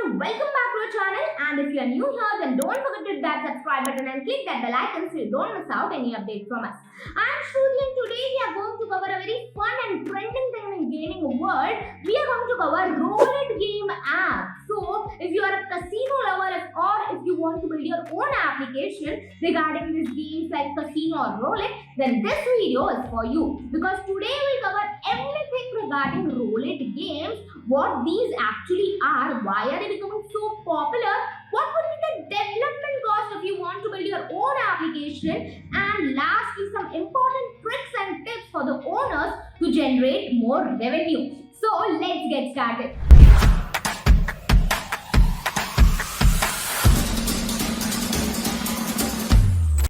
everyone, welcome back to our channel, and if you are new here then don't forget to hit that subscribe button and click that bell icon so you don't miss out any update from us. I am Shruti and today we are going to cover a very fun and trending thing in gaming world. We are going to cover roulette game app. So if you are a casino lover or if you want to build your own application regarding these games like casino or roulette, then this video is for you, because today we'll cover everything regarding roulette games, what these actually are, why are they becoming so popular, what would be the development cost if you want to build your own application, and lastly some important tricks and tips for the owners to generate more revenue. So let's get started.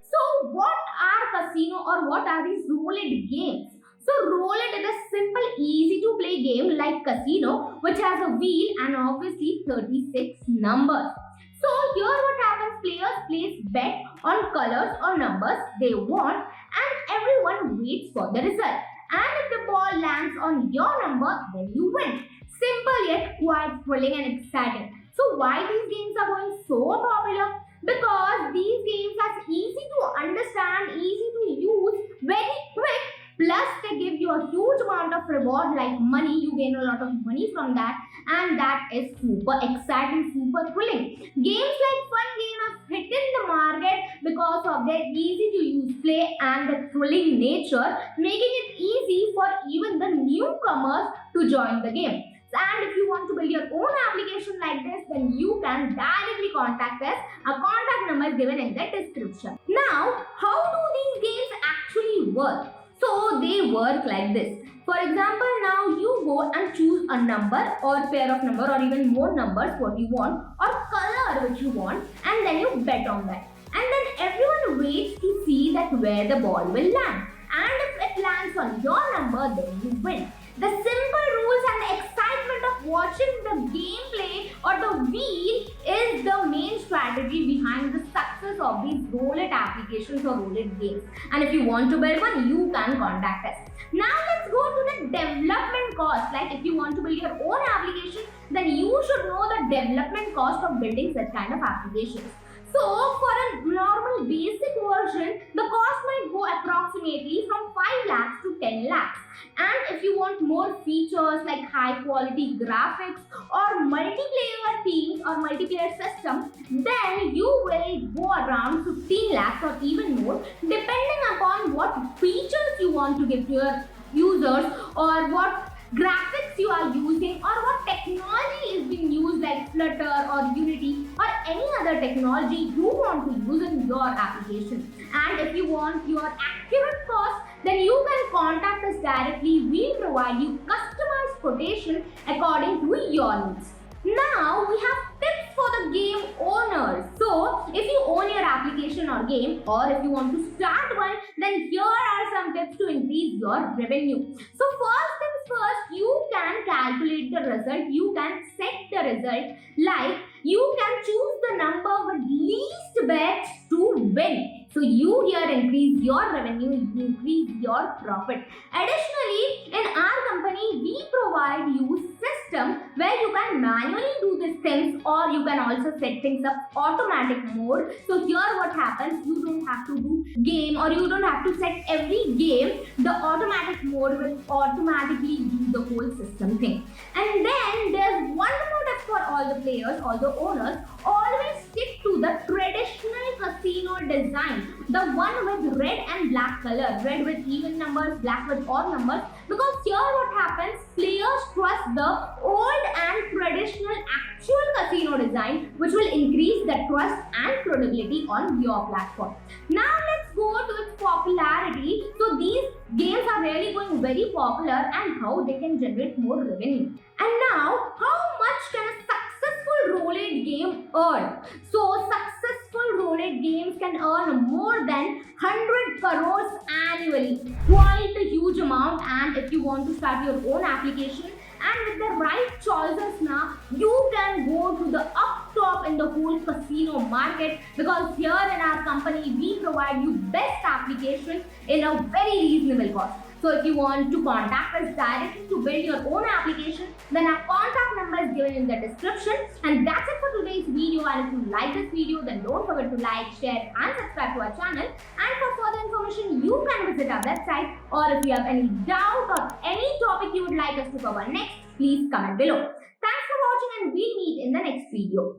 So what are casino or what are these roulette games? So roulette is a simple, easy to play game like casino, which has a wheel and obviously 36 numbers. So here what happens, players place bet on colors or numbers they want and everyone waits for the result. And if the ball lands on your number, then you win. Simple yet quite thrilling and exciting. So why these games are going so popular? Because these games are easy to understand, easy to use, very quick. Plus, they give you a huge amount of reward like money. You gain a lot of money from that, and that is super exciting, super thrilling. Games like fun game have hit in the market because of their easy to use play and the thrilling nature, making it easy for even the newcomers to join the game. And if you want to build your own application like this, then you can directly contact us. Our contact number is given in the description. Now, how do these games actually work? So they work like this. For example, now you go and choose a number or pair of number or even more numbers what you want or color which you want, and then you bet on that. And then everyone waits to see that where the ball will land. And if it lands on your number, then you win. The simple rules and the excitement of watching the gameplay or the wheel is the main strategy behind the success of these roulette applications or roulette games. And if you want to build one, you can contact us. Now let's go to the development cost. Like if you want to build your own application, then you should know the development cost of building such kind of applications. So for a normal basic version, the cost might go approximately from 5 lakhs to 10 lakhs. And if you want more features like high quality graphics or multiplayer teams or multiplayer system, then you will go around 15 lakhs or even more, depending upon what features you want to give to your users or what graphics you are using or what technology is being used like Flutter or Unity or any other technology you want to use in your application. And if you want your accurate cost, then you can contact us directly. We provide you customized quotation according to your needs. Now we have tips for the game owners. So if you own your application or game, or if you want to start one, then here are some tips to increase your revenue. So first things first, you can calculate the result. You can set the result, like you can choose the number with least bets to win. So you here increase your revenue, increase your profit. Additionally, in our company, we provide you system where you can manually do these things, or you can also set things up automatic mode. So here what happens, you don't have to do game or you don't have to set every game. The automatic mode will automatically do the whole system thing. And then there's one more tip for all the players, all the owners. Always stick to the traditional casino design, the one with red and black color, red with even numbers, black with odd numbers, because here what happens, players trust the old and traditional actual casino design, which will increase the trust and credibility on your platform. Now let's go to its popularity. So these games are really going very popular and how they can generate more revenue. And now, how much can a successful roulette game earn? So successful roulette games can earn more than 100 crores annually. Quite a huge amount. And if you want to start your own application and with the right choices now, you can go to the up top in the whole casino market, because here in our company we provide you best applications in a very reasonable cost. So if you want to contact us directly to build your own application, then our contact number is given in the description. And that's it for today's video. And if you like this video, then don't forget to like, share and subscribe to our channel. And for further information, you can visit our website, or if you have any doubt or any topic you would like us to cover next, please comment below. Thanks for watching, and we'll meet in the next video.